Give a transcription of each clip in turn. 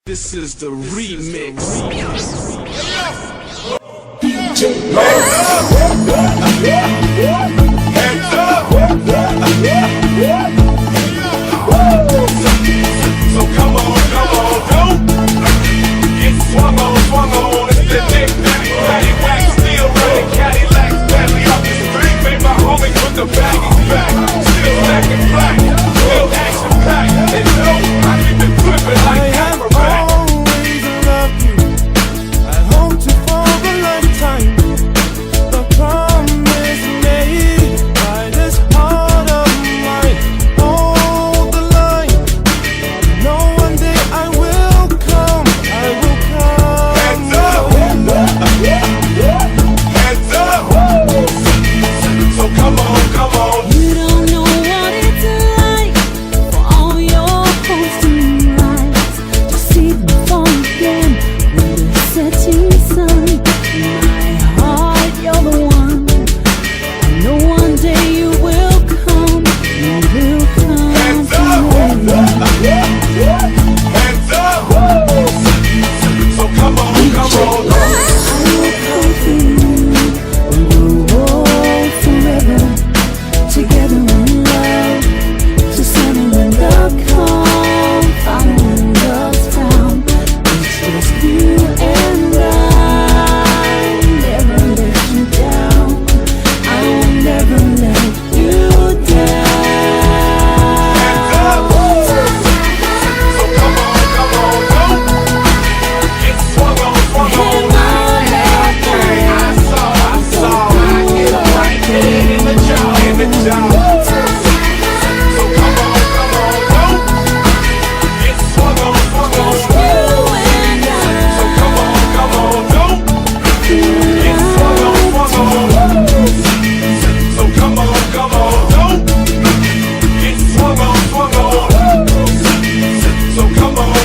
This is the remix. DJ Hands up! So come on, go! Get swung on, it's the Nick Daddy Wax, still running Cadillacs, badly off the street, made my homie put the baggies back, still lacking black, still action packed, and no, I keep it flipping like Cameraback.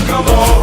Come on.